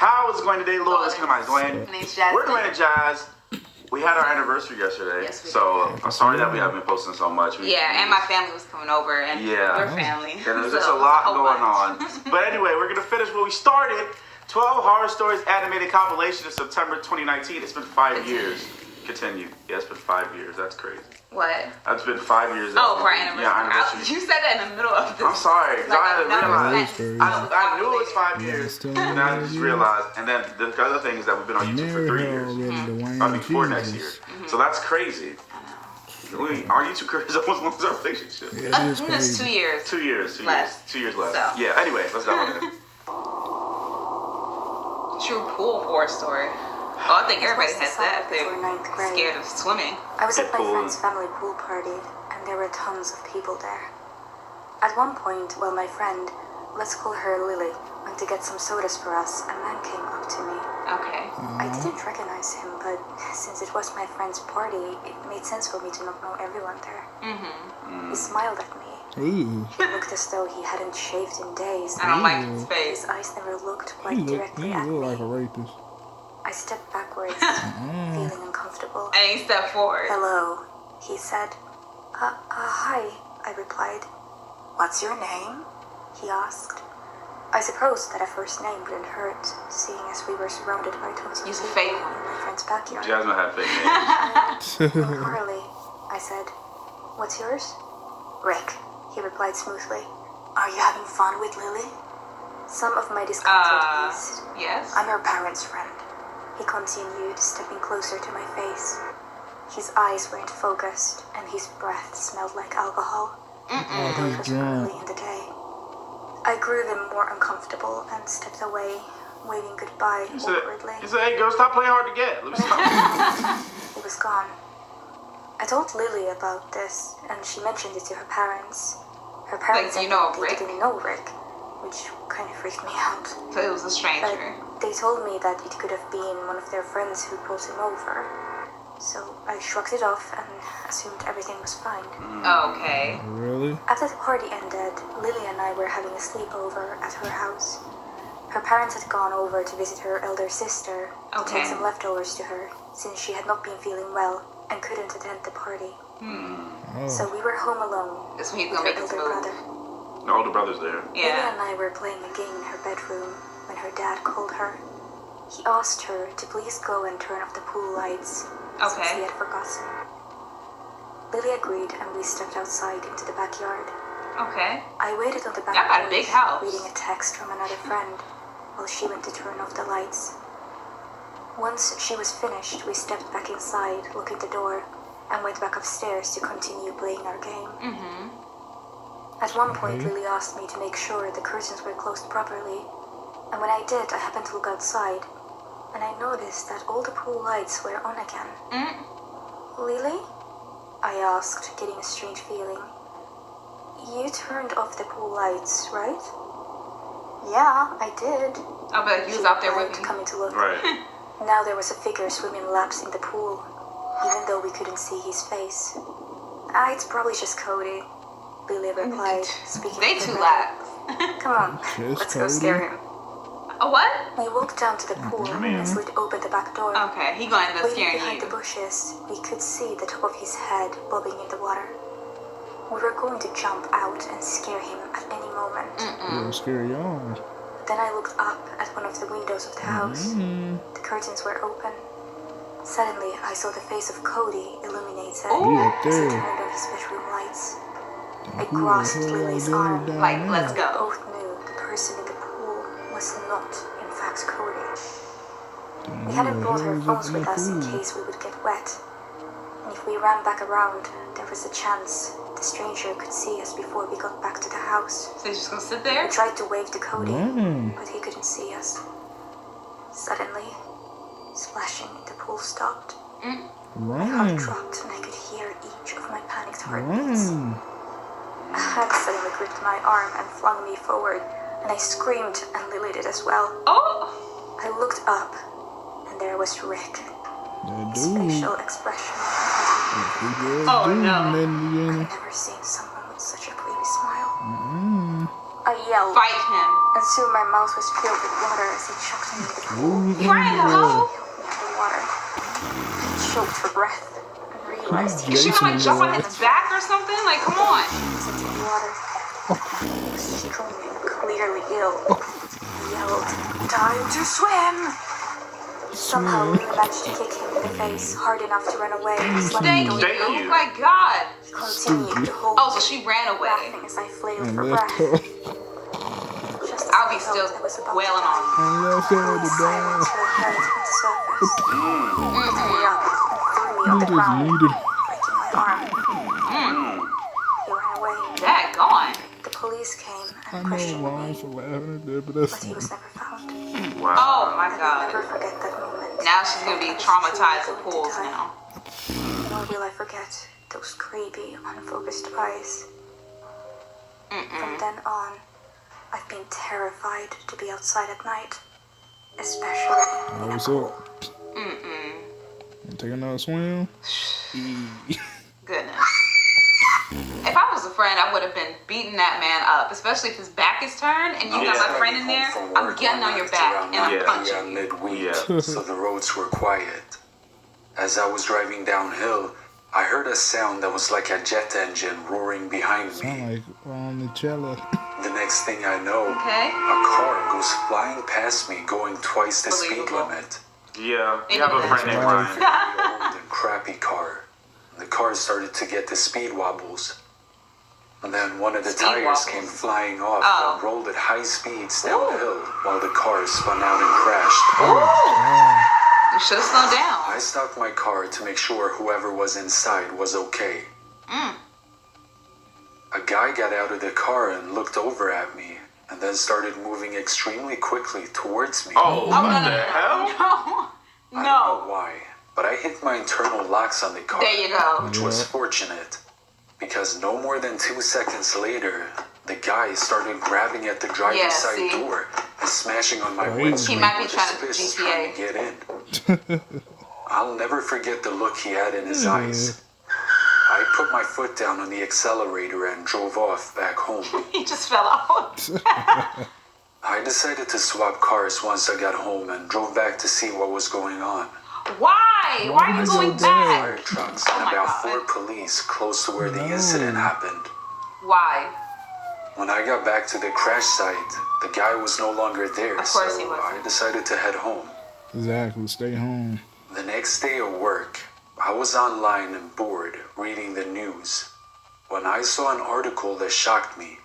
How is it going today, Lord? Listen to my Dwayne. My name's Jazz. We're Dwayne and Jazz. We had our anniversary yesterday, Yes, we so I'm sorry that we haven't been posting so much. And my family was coming over, and your family. And there's just a lot going on. But anyway, we're gonna finish where we started. 12 Horror Stories animated compilation of September 2019. It's been 5 years. Continue. Yeah, it's been 5 years. That's crazy. What? It's been 5 years. Oh, for our anniversary. Yeah, anniversary. You said that in the middle of this. I'm sorry. Like, I didn't realize. I I knew it was 5 years, and I just realized. And then the other thing is that we've been on YouTube for 3 years. I mean, 4 next year. So that's crazy. Our YouTube career is almost long as our relationship. Yeah, it's 2 years. 2 years. 2 left. 2 years left. So. Yeah. Anyway, let's dive on in. True pool horror story. Oh, I think everybody has that if they're scared of swimming. I was at my friend's family pool party, and there were tons of people there. At one point, while my friend, let's call her Lily, went to get some sodas for us, a man came up to me. Okay. I didn't recognize him, but since it was my friend's party, it made sense for me to not know everyone there. He smiled at me. Ooh. He looked as though he hadn't shaved in days. I don't like his face. His eyes never looked quite directly at He look me. like a rapist. I stepped backwards, feeling uncomfortable. And he stepped forward. Hello, he said. Hi, I replied. What's your name? He asked. I supposed that a first name wouldn't hurt, seeing as we were surrounded by tons of Use a people fake in my friend's backyard. Jasmine had fake names. Carly, I said. What's yours? Rick, he replied smoothly. Are you having fun with Lily? Some of my discomfort eased. Yes. I'm her parents' friend. He continued, stepping closer to my face. His eyes weren't focused, and his breath smelled like alcohol. Though it was early in the day. I grew even more uncomfortable and stepped away, waving goodbye awkwardly. He said, hey girl, stop playing hard to get. Let me stop. He was gone. I told Lily about this, and she mentioned it to her parents. Her parents Like, you know they Rick? didn't know Rick, which kind of freaked me out. So it was a stranger. But they told me that it could have been one of their friends who pulled him over. So I shrugged it off and assumed everything was fine. Okay. Really? After the party ended, Lily and I were having a sleepover at her house. Her parents had gone over to visit her elder sister to take some leftovers to her, since she had not been feeling well and couldn't attend the party. So we were home alone This one he's with gonna her make us elder move. brother. The older brother's there. Lily Yeah. and I were playing a game in her bedroom when her dad called her. He asked her to please go and turn off the pool lights, since he Okay. had forgotten. Lily agreed, and we stepped outside into the backyard. Okay. I waited on the back Y'all got a porch, big house. reading a text from another friend, while she went to turn off the lights. Once she was finished, we stepped back inside, locked the door, and went back upstairs to continue playing our game. At one point, Lily asked me to make sure the curtains were closed properly, and when I did, I happened to look outside, and I noticed that all the pool lights were on again. Lily? I asked, getting a strange feeling. You turned off the pool lights, right? Yeah, I did. I bet you was out there with me. Coming to look. Right. Now there was a figure swimming laps in the pool, even though we couldn't see his face. It's probably just Cody, Lily replied, speaking They to too her. lax. Come on, Just let's go Cody? scare him. A what? We walked down to the pool and slid open the back door. Okay, he gonna end up Waiting scaring behind you. the bushes, we could see the top of his head bobbing in the water. We were going to jump out and scare him at any moment. You're scary on. Then I looked up at one of the windows of the house. The curtains were open. Suddenly, I saw the face of Cody illuminated Ooh. He up as he there. turned on his bedroom lights. I Who the grasped hell Lily's y'all arm. doing Like, down let's there? go. Both knew the person in the pool was not, in fact, Cody. We hadn't brought our phones with us in case we would get wet. And if we ran back around, there was a chance the stranger could see us before we got back to the house. So he's just gonna sit I there? tried to wave to Cody, Mm. but he couldn't see us. Suddenly, splashing in the pool stopped. My heart Run. dropped and I could hear each of my panicked heartbeats. Run. A hand suddenly gripped my arm and flung me forward, and I screamed, and Lily did as well. Oh! I looked up, and there was Rick. That His dude. facial expression. Big ass Oh, dude no. in the beginning. I've never seen someone with such a creepy smile. Mm. I yelled. Fight him. And soon my mouth was filled with water as he chucked me into the pool. Right, hello? Underwater. I choked for breath and realized he Is she gonna like jump on his back or something? Like, come on. was into the water. He was strong and clearly ill. He yelled, "Time to swim!" Somehow we managed to kick him in the face hard enough to run away. Thank you. Oh my God. He continued to hold Oh, so she ran away. laughing as I flailed And for left breath. her. Just as I'll I be felt still I was about wailing to die, on. And left her to he die. silent to her head went to surface. He picked me up and threw me on You the just ground, needed. breaking my arm. He ran away. Dad, gone. The police came I and know questioned wrong me, for laughing at that, but but that's he was never found. Wow. Oh my I will God. never forget that moment. Now she's gonna be I was traumatized truly with going to pools die. now. Nor will I forget those creepy, unfocused eyes. From then on, I've been terrified to be outside at night, especially in a what's pool. up. Take another swim. Goodness. If I was a friend, I would have been beating that man up, especially if his back is turned and you got my friend in there. I'm getting on your back and I'm punching you. midweek, so the roads were quiet. As I was driving downhill, I heard a sound that was like a jet engine roaring behind me. Sound like on the cello. The next thing I know, Okay. a car goes flying past me going twice the speed Believable. limit. Yeah, you have a friend named Ryan. Very old and crappy car. The car started to get the speed wobbles. And then one of the Speed tires wobbles. came flying off Oh. and rolled at high speeds downhill while the car spun out and crashed. You should have slowed down. I stopped my car to make sure whoever was inside was okay. A guy got out of the car and looked over at me and then started moving extremely quickly towards me. Oh, what no, the hell? I don't know No. why, but I hit my internal locks on the car. There you go. Which was fortunate, because no more than 2 seconds later, the guy started grabbing at the driver's Yeah, side see? door and smashing on my Oh, windscreen He might be with trying his to fists GTA. trying to get in. I'll never forget the look he had in his eyes. I put my foot down on the accelerator and drove off back home. He just fell out. I decided to swap cars once I got home and drove back to see what was going on. Why? Why are you going back? Fire trucks Oh and my about God. 4 police close to where the incident happened. Why? When I got back to the crash site, the guy was no longer there, Of course so he wasn't. I decided to head home. Exactly. Stay home. The next day at work, I was online and bored reading the news when I saw an article that shocked me.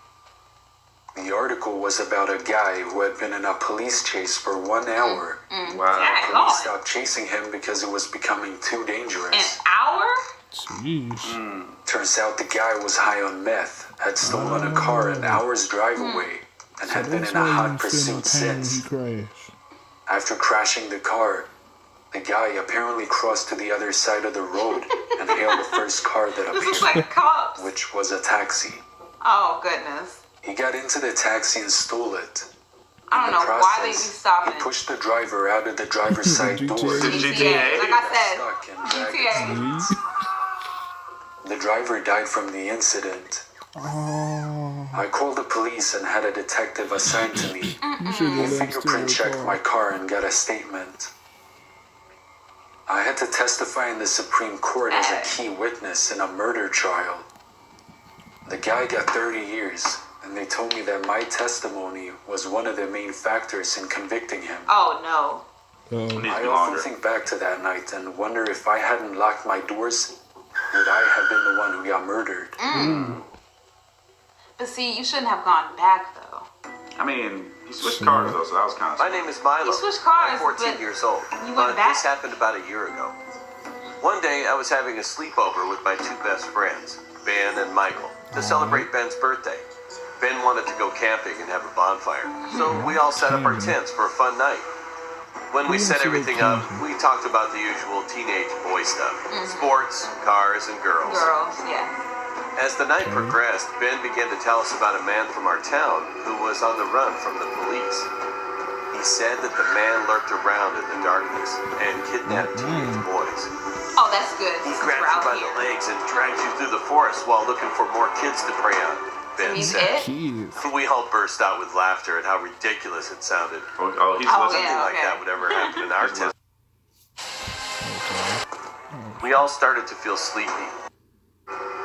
The article was about a guy who had been in a police chase for 1 hour. Wow. Dang Police on. stopped chasing him because it was becoming too An dangerous. hour? Jeez. Turns out the guy was high on meth, had stolen a car an hour's drive away, and had been That's in a why hot you feeling pursuit pain when since. he crashed. After crashing the car, the guy apparently crossed to the other side of the road and hailed the first car that This looks appeared, like cops. which was a taxi. Oh, goodness. He got into the taxi and stole it. I don't In know the why they be process, stopping. He pushed the driver out of the driver's side door. GTA. GTA. Like I said, Stuck and dragged GTA. his feet. The driver died from the incident. Oh, I called the police and had a detective assigned to me. you should He have let him steal fingerprint your checked my car. car and got a statement. I had to testify in the Supreme Court as a key witness in a murder trial. The guy got 30 years, and they told me that my testimony was one of the main factors in convicting him. Oh, no. Needs to I be often longer. think back to that night and wonder if I hadn't locked my doors, would I have been the one who got murdered? But see, you shouldn't have gone back, though. I mean, he switched cars though, so that was kind of. My name is Milo. You switched cars, I'm 14 but years old. you But went back? this happened about a year ago. One day, I was having a sleepover with my 2 best friends, Ben and Michael, to celebrate Ben's birthday. Ben wanted to go camping and have a bonfire, so we all set up our tents for a fun night. When we set everything up, we talked about the usual teenage boy stuff. Sports, cars, and girls. Girls, yeah. As the night progressed, Ben began to tell us about a man from our town who was on the run from the police. He said that the man lurked around in the darkness and kidnapped teenage boys. Oh, that's good. He Since grabs we're you out by here. the legs and drags you through the forest while looking for more kids to prey on. Ben said. Kids. We all burst out with laughter at how ridiculous it sounded. Oh, he's Oh, listening. yeah. Like that would ever happen in our town. Okay. We all started to feel sleepy.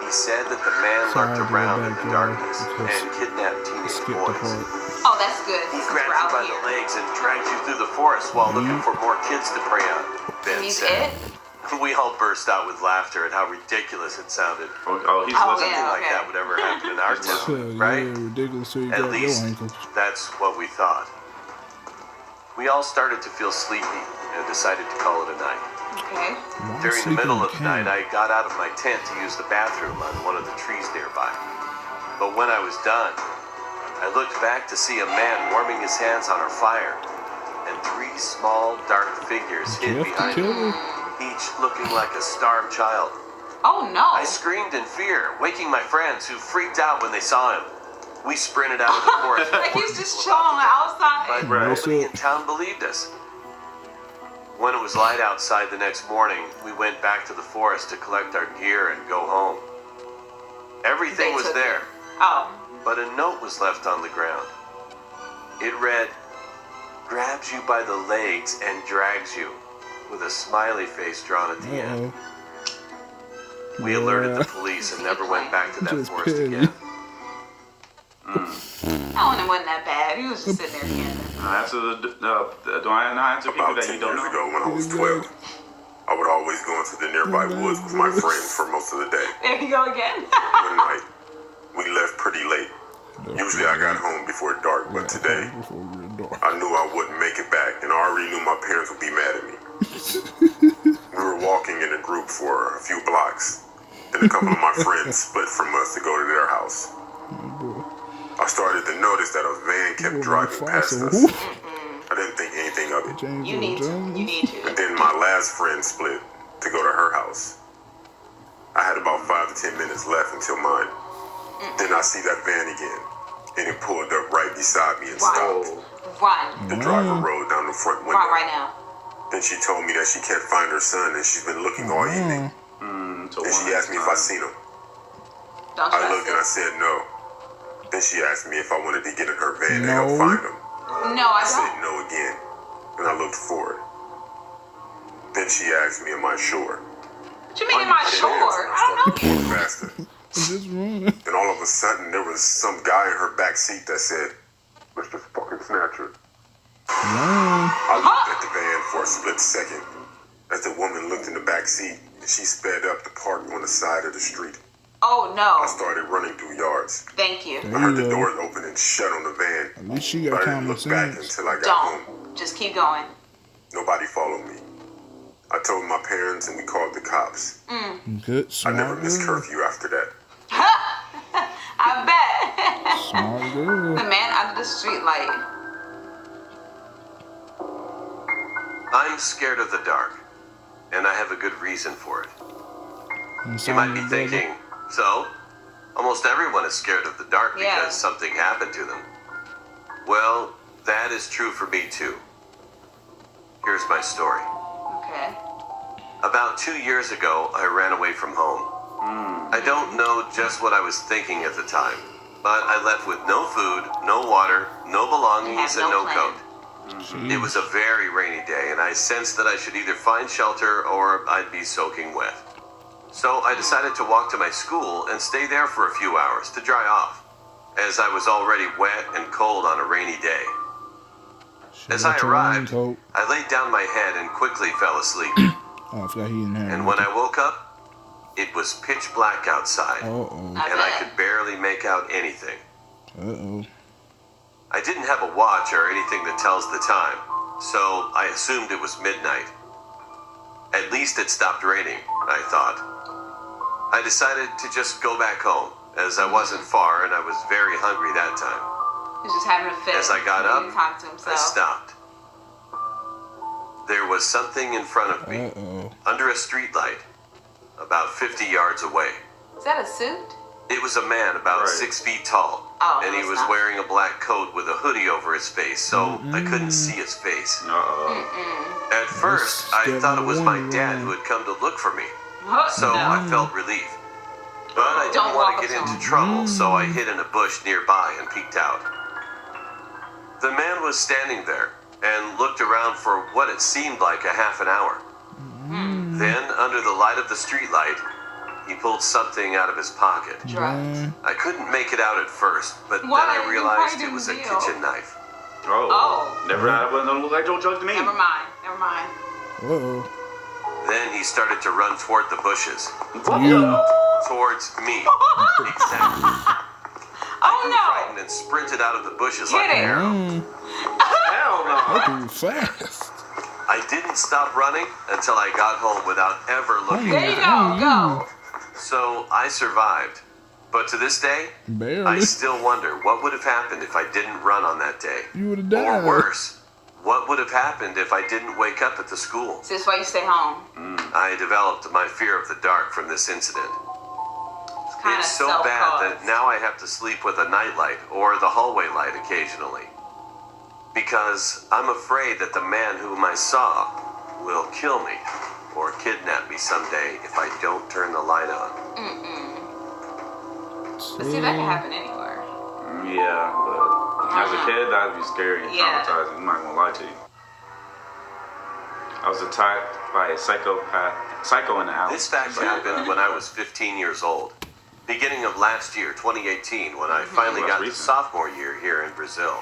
He said that the man lurked around in the darkness and kidnapped teenage Skip the boys. part. Oh, that's good. He Since grabbed we're you out by here. the legs and dragged you through the forest while looking for more kids to prey on, Ben Means said. it? We all burst out with laughter at how ridiculous it sounded. Oh, he's Oh, listening. yeah. Nothing like that would ever happen in our town, right? Yeah, ridiculous till you At got your least, ankles. that's what we thought. We all started to feel sleepy and decided to call it a night. Okay. Why During the sleep in middle a of the night, can? I got out of my tent to use the bathroom on one of the trees nearby. But when I was done, I looked back to see a man warming his hands on our fire, and 3 small, dark figures hid Jeff the behind him, killer? each looking like a starved child. Oh no. I screamed in fear, waking my friends who freaked out when they saw him. We sprinted out of the forest. Like he's just chilling on the outside. But Right. nobody in town believed us. When it was light outside the next morning, we went back to the forest to collect our gear and go home. Everything They was took there, it. Oh. but a note was left on the ground. It read, "Grabs you by the legs and drags you," with a smiley face drawn at the end. Uh-oh. We alerted the Yeah. police and never went back to that Just forest petty. again. Oh, and it wasn't that bad. He was just sitting there again. Do I not answer people About that 10 you don't years know? ago when I was 12, I would always go into the nearby woods with my friends for most of the day. There you go again. One night, we left pretty late. Usually I got home before dark, but today, I knew I wouldn't make it back, and I already knew my parents would be mad at me. We were walking in a group for a few blocks, then a couple of my friends split from us to go to their house. I started to notice that a van kept driving past us. I didn't think anything of it. You need to. You need to. And then my last friend split to go to her house. I had about 5 to 10 minutes left until mine. Then I see that van again, and it pulled up right beside me and stopped. Run. The driver rolled down the front window. Run right now. Then she told me that she can't find her son, and she's been looking all evening. So Then she asked me if I seen him. Don't I trust looked and I it. said no. Then she asked me if I wanted to get in her van to help find him. No, I I said don't. no again, and I looked forward. Then she asked me, am I sure? What you mean, am I sure? I don't know. Going faster. Just run. Then all of a sudden, there was some guy in her back seat that said, Mr. Fucking Snatcher. I looked at the van for a split second as the woman looked in the back seat, and she sped up to park on the side of the street. Oh I no. started running through yards. Thank you. I heard the doors open and shut on the van, At least she but got I didn't common look back sense. until I got home. Don't. Just keep going. Nobody followed me. I told my parents, and we called the cops. Good, I never smart missed girl. curfew after that. I bet. Smart girl. The man under the street light. I'm scared of the dark, and I have a good reason for it. You might be thinking, so? Almost everyone is scared of the dark because Yeah. something happened to them. Well, that is true for me too. Here's my story. Okay. About 2 years ago, I ran away from home. I don't know just what I was thinking at the time, but I left with no food, no water, no belongings, You and had no no coat. It was a very rainy day, and I sensed that I should either find shelter or I'd be soaking wet. So I decided to walk to my school and stay there for a few hours to dry off, as I was already wet and cold on a rainy day. As I arrived, I laid down my head and quickly fell asleep. Oh, I forgot he didn't have And when I woke up, it was pitch black outside, Uh-oh. I and I bet. could barely make out anything. Uh-oh. I didn't have a watch or anything that tells the time, so I assumed it was midnight. At least it stopped raining, I thought. I decided to just go back home, as I wasn't far and I was very hungry that time. He's just having a fit. As I got He up, didn't talk to I himself. stopped. There was something in front of me, Uh-oh. under a streetlight, about 50 yards away. Is that a suit? It was a man about Right. 6 feet tall, Oh, and he it's was not. wearing a black coat with a hoodie over his face, so I couldn't see his face. At first, I step thought it was my one dad wrong. who had come to look for me, Oh, so no. I felt relief. But I didn't want to get into trouble, so I hid in a bush nearby and peeked out. The man was standing there and looked around for what it seemed like a half an hour. Then, under the light of the streetlight, he pulled something out of his pocket. Drugs. I couldn't make it out at first, but then I realized it was a kitchen knife. Never had one. Don't look like no drugs to me. Never mind. Uh-oh. Then he started to run toward the bushes. You. Towards me. Exactly. Oh no! Frightened and sprinted out of the bushes like Get an it. arrow. Hell no. That dude fast. I didn't stop running until I got home without ever looking There you back. go. So I survived. But to this day, I Barely. still wonder what would have happened if I didn't run on that day. You would have Or died. worse, what would have happened if I didn't wake up at the school? So that's why you stay home. I developed my fear of the dark from this incident. It's kind of It's so bad that now I have to sleep with a nightlight or the hallway light occasionally. Because I'm afraid that the man whom I saw will kill me or kidnap me someday if I don't turn the light on. But see, that can happen anywhere. Yeah, but as a kid, that'd be scary and traumatizing. I'm not gonna lie to you. I was attacked by a psycho in the alley. This fact happened when I was 15 years old. Beginning of last year, 2018, when I finally got to sophomore year here in Brazil.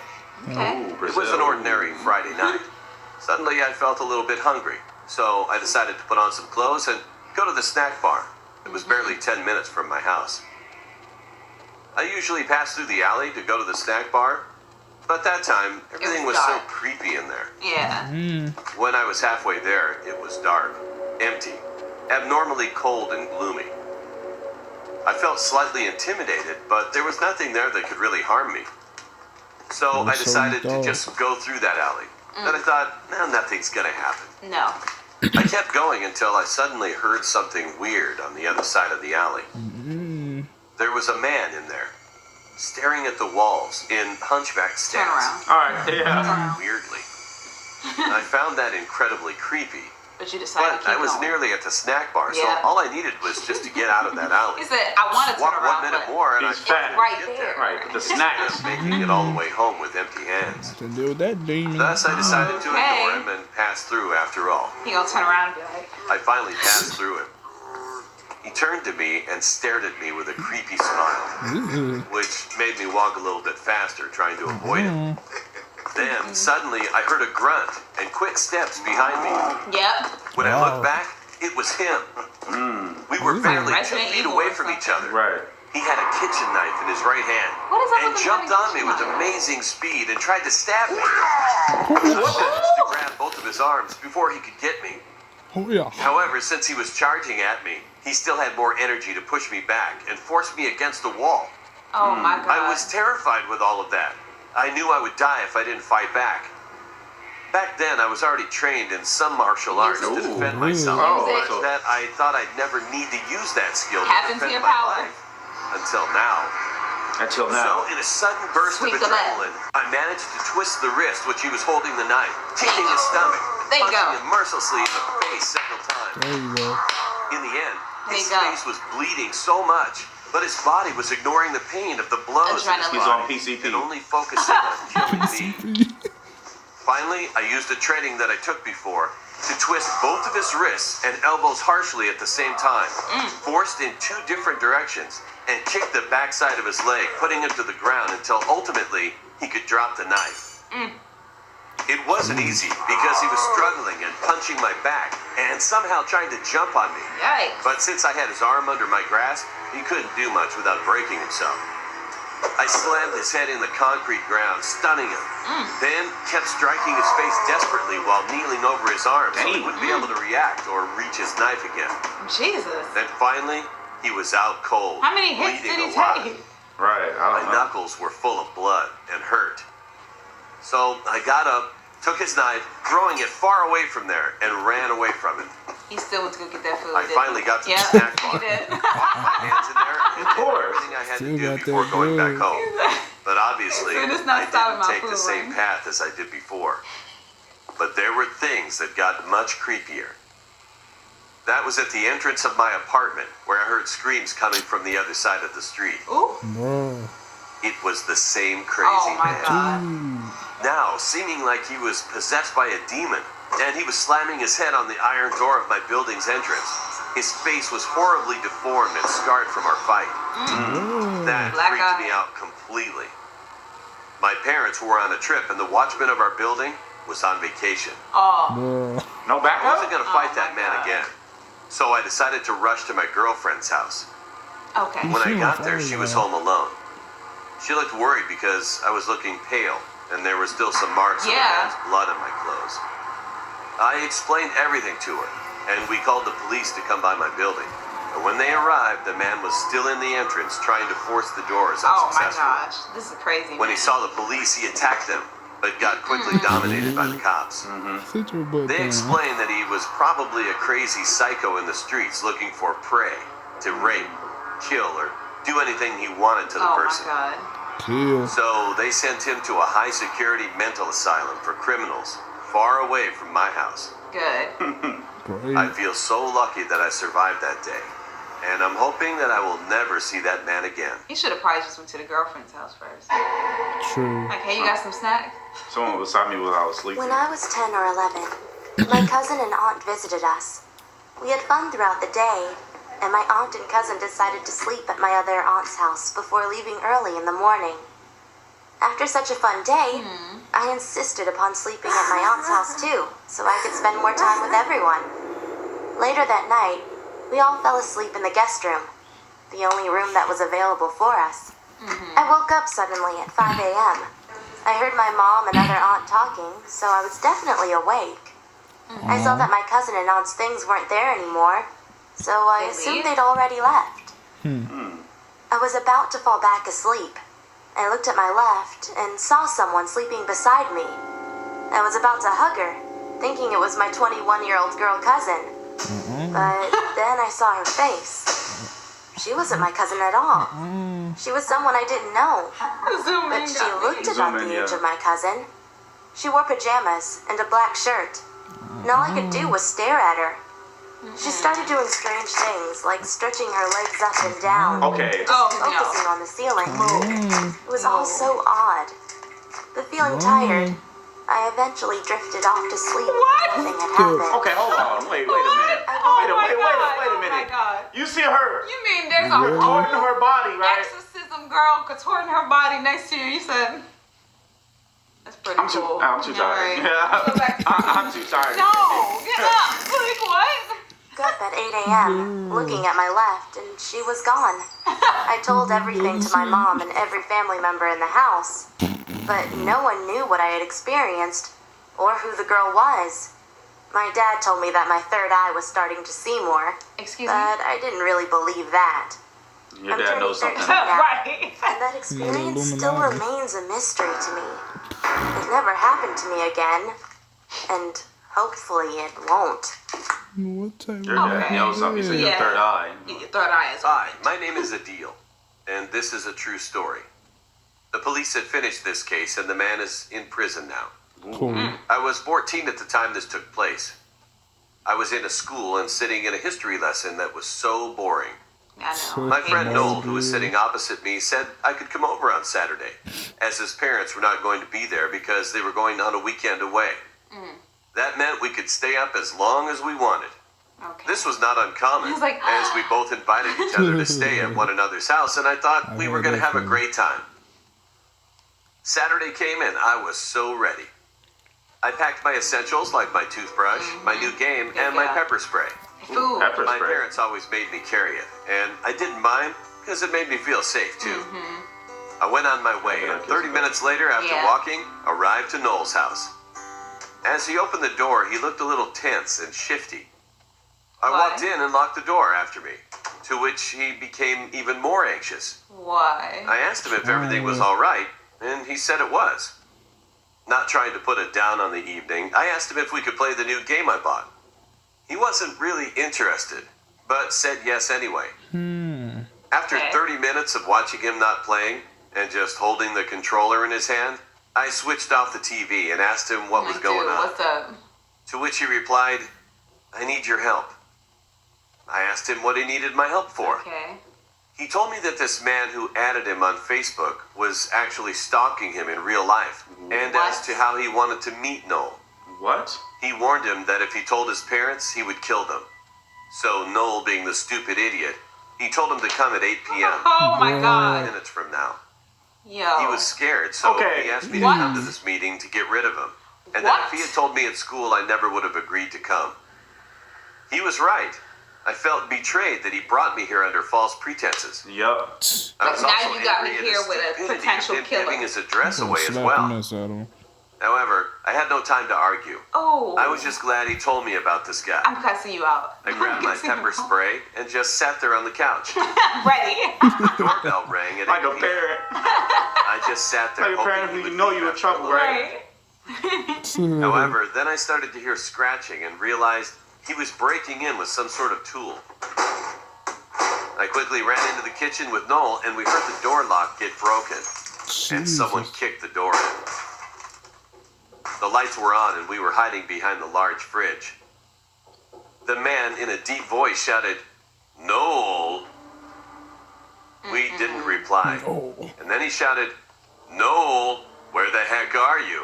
Okay. Ooh, It was an ordinary Friday night. Suddenly I felt a little bit hungry, so I decided to put on some clothes and go to the snack bar. It was barely 10 minutes from my house. I usually pass through the alley to go to the snack bar, but that time everything was so creepy in there. Yeah. When I was halfway there, it was dark, empty, abnormally cold and gloomy. I felt slightly intimidated, but there was nothing there that could really harm me. So I decided to just go through that alley. Then I thought, nothing's gonna happen. No. I kept going until I suddenly heard something weird on the other side of the alley. There was a man in there, staring at the walls in hunchback Turn stance. around. All right, yeah. Weirdly. I found that incredibly creepy. But you decided to But keep I was going. nearly at the snack bar, so Yeah. all I needed was just to get out of that alley. He said, I want to turn Walk around, 1 minute but more and I He's fat. couldn't right get there. Right, the snacks. Making it all the way home with empty hands. To deal with that demon. Thus, I decided to Okay. ignore him and pass through after all. he gonna turn around and be like, I finally passed through him. He turned to me and stared at me with a creepy smile, which made me walk a little bit faster, trying to avoid him. Then, suddenly, I heard a grunt and quick steps behind me. yep. When I looked back, it was him. We were barely 2 Resident feet Evil away or from each something. other. Right. He had a kitchen knife in his right hand What is up and with him jumped having a on me kitchen with knife? amazing speed and tried to stab me. I managed to grab both of his arms before he could get me. Oh, yeah. However, since he was charging at me, he still had more energy to push me back and force me against the wall. Oh my god. I was terrified with all of that. I knew I would die if I didn't fight back. Back then, I was already trained in some martial arts to defend myself. Use it. But that I thought I'd never need to use that skill to Happens to defend your my power. life. Until now. Until now. So, in a sudden burst Sweep of the leg. adrenaline, I managed to twist the wrist which he was holding the knife, kicking his stomach, There you punching go. him mercilessly in the face several times. There you go. In the end, There his you go. face was bleeding so much, but his body was ignoring the pain of the blows in his Adrenaline. He's body on PCP. and only focusing on killing me. Finally, I used a training that I took before to twist both of his wrists and elbows harshly at the same time, forced in 2 different directions, and kicked the backside of his leg, putting him to the ground until ultimately he could drop the knife. It wasn't easy because he was struggling and punching my back and somehow trying to jump on me. Yikes. But since I had his arm under my grasp, he couldn't do much without breaking himself. I slammed his head in the concrete ground, stunning him. Then kept striking his face desperately while kneeling over his arm so he wouldn't be able to react or reach his knife again. Jesus. Then finally, he was out cold, How many hits bleeding did he a lot. take? Right. I My don't know. knuckles were full of blood and hurt. So I got up, took his knife, throwing it far away from there, and ran away from him. He still went to go get that food. I didn't finally he? got to the Yep, snack he bar. did. Hands in there and Of did course. everything I had Still to do got before that going back good. home. But obviously, So it's not I stopping didn't my take the food, same right? path as I did before. But there were things that got much creepier. That was at the entrance of my apartment, where I heard screams coming from the other side of the street. Ooh. Bro. It was the same crazy Oh my man. God. Now, seeming like he was possessed by a demon, and he was slamming his head on the iron door of my building's entrance. His face was horribly deformed and scarred from our fight. That Black freaked eye. me out completely. My parents were on a trip, and the watchman of our building was on vacation. Oh. Bro. No I backup? wasn't going to fight that my man God. again. So I decided to rush to my girlfriend's house. Okay. When I She got was there, fine, she was though. home alone. She looked worried because I was looking pale, and there were still some marks of the Yeah. man's blood on my clothes. I explained everything to her, and we called the police to come by my building. And when they arrived, the man was still in the entrance trying to force the doors Oh my unsuccessfully. gosh. This is crazy. When he man. saw the police, he attacked them, but got quickly dominated by the cops. Sit your butt They down. explained that he was probably a crazy psycho in the streets looking for prey to rape, kill, or do anything he wanted to the Oh person. my God. Kill. So they sent him to a high security mental asylum for criminals far away from my house. Good. Great. I feel so lucky that I survived that day. And I'm hoping that I will never see that man again. You should have probably just went to the girlfriend's house first. True. Like, hey, you got some snacks? Someone beside me while I was sleeping. When I was 10 or 11, my cousin and aunt visited us. We had fun throughout the day, and my aunt and cousin decided to sleep at my other aunt's house before leaving early in the morning. After such a fun day, I insisted upon sleeping at my aunt's house too, so I could spend more time with everyone. Later that night, we all fell asleep in the guest room, the only room that was available for us. I woke up suddenly at 5 a.m. I heard my mom and other aunt talking, so I was definitely awake. I saw that my cousin and aunt's things weren't there anymore, so I They assumed leave? they'd already left. I was about to fall back asleep. I looked at my left and saw someone sleeping beside me. I was about to hug her, thinking it was my 21-year-old girl cousin. But then I saw her face. She wasn't my cousin at all. She was someone I didn't know. Zoom But in, she got me. looked about Zoom in, the age yeah. of my cousin. She wore pajamas and a black shirt. And all I could do was stare at her. She started doing strange things, like stretching her legs up and down, Okay. Oh, focusing no. on the ceiling. Mm. It was all so odd. But feeling tired, I eventually drifted off to sleep. What? Nothing had happened. Okay, hold on. Wait a minute. Oh Wait a my God. wait a Oh minute. my God. You see her You mean there's a Really? whole contorting her body, right? exorcism girl contorting her body next to you? You said that's pretty I'm too cool. tired. All right. Go back to I'm too tired. No, get up. Like what? Got up at 8 a.m., looking at my left, and she was gone. I told everything to my mom and every family member in the house, but no one knew what I had experienced or who the girl was. My dad told me that my third eye was starting to see more, Excuse me. but I didn't really believe that. Your dad knows something. Right. And that experience still remains a mystery to me. It never happened to me again, and hopefully it won't. What type Your of dad knows something. You said your Yeah. third eye. Your third eye is Hi, my name is Adil, and this is a true story. The police had finished this case, and the man is in prison now. cool? I was 14 at the time this took place. I was in a school and sitting in a history lesson that was so boring. I know. My friend Oh, Noel, who was dude. sitting opposite me, said I could come over on Saturday, as his parents were not going to be there because they were going on a weekend away. That meant we could stay up as long as we wanted. Okay. This was not uncommon, He's like, as we both invited each other to stay at one another's house, and I thought we were going to have a great time. Saturday came and I was so ready. I packed my essentials like my toothbrush, my new game, and my Yeah. pepper spray. Food. Pepper My spray. parents always made me carry it, and I didn't mind because it made me feel safe too. I went on my way, and 30 minutes later, after Yeah. walking, arrived to Noel's house. As he opened the door, he looked a little tense and shifty. I Why? walked in and locked the door after me, to which he became even more anxious. Why? I asked him if everything was all right, and he said it was. Not trying to put it down on the evening, I asked him if we could play the new game I bought. He wasn't really interested, but said yes anyway. After Okay. 30 minutes of watching him not playing and just holding the controller in his hand, I switched off the TV and asked him what was Like, going dude, on. what's up? To which he replied, I need your help. I asked him what he needed my help for. Okay. He told me that this man who added him on Facebook was actually stalking him in real life, and as to how he wanted to meet Noel. What? He warned him that if he told his parents, he would kill them. So Noel, being the stupid idiot, he told him to come at 8 p.m. Oh my 5 God. minutes from now. Yo. He was scared, so Okay. he asked me to What? come to this meeting to get rid of him. And What? that if he had told me at school, I never would have agreed to come. He was right. I felt betrayed that he brought me here under false pretenses. Yup. I was But now also you got me angry at here his with a stupidity of potential him killer. giving his address away as Slap the well. mess out of him. However, I had no time to argue. Oh. I was just glad he told me about this guy. I'm cussing you out. I grabbed my pepper spray and just sat there on the couch. Ready. Doorbell rang at Like 8 a p.m. parent. I just sat there Like a parent hoping who he would know leave you're in after trouble, a little right? Right. However, then I started to hear scratching and realized he was breaking in with some sort of tool. I quickly ran into the kitchen with Noel, and we heard the door lock get broken, and someone Jesus. kicked the door in. The lights were on, and we were hiding behind the large fridge. The man, in a deep voice, shouted, "Noel!" We didn't reply. Oh. And then he shouted, "Noel, where the heck are you?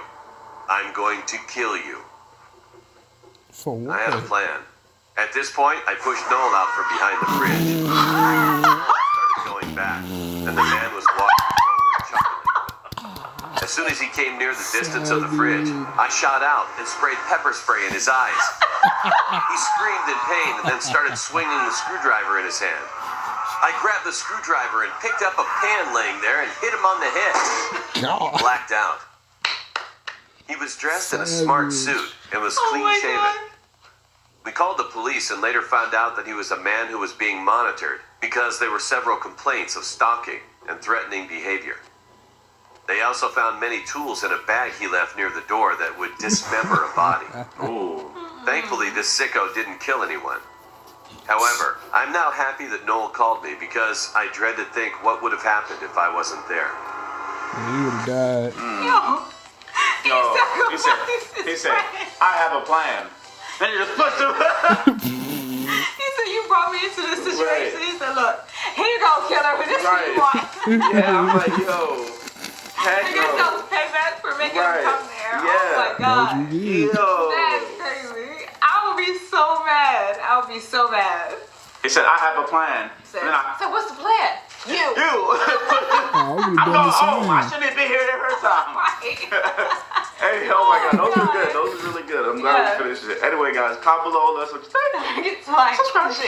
I'm going to kill you." For I had a what? plan. At this point, I pushed Noel out from behind the fridge. Started going back, and the man was walking forward, chuckling. As soon as he came near the distance of the fridge, I shot out and sprayed pepper spray in his eyes. He screamed in pain and then started swinging the screwdriver in his hand. I grabbed the screwdriver and picked up a pan laying there and hit him on the head. He God. blacked out. He was dressed in a smart suit and was Oh clean my shaven. God. We called the police and later found out that he was a man who was being monitored because there were several complaints of stalking and threatening behavior. They also found many tools in a bag he left near the door that would dismember a body. Ooh. Thankfully, this sicko didn't kill anyone. However, I'm now happy that Noel called me because I dread to think what would have happened if I wasn't there. You would have died. Yo. He said, I have a plan. And he just pushed him. He said, you brought me into this situation. Right. He said, look, here you go, killer. This is what you want. Yeah, I'm like, yo. Heck I guess no. that was payback for making Right. him come there. Yeah. Oh my God. What you did. Yo. That's crazy. I would be so mad. I would be so mad. He said, I have a plan. So, And then I, so what's the plan? You. you. I would have I'm done going the home. I same. shouldn't be here the first time. Right. Hey, oh my God. Those God. are good. Those are really good. I'm glad we finished it. Anyway, guys, comment below. Let us know what you think. It's like, Subscribe.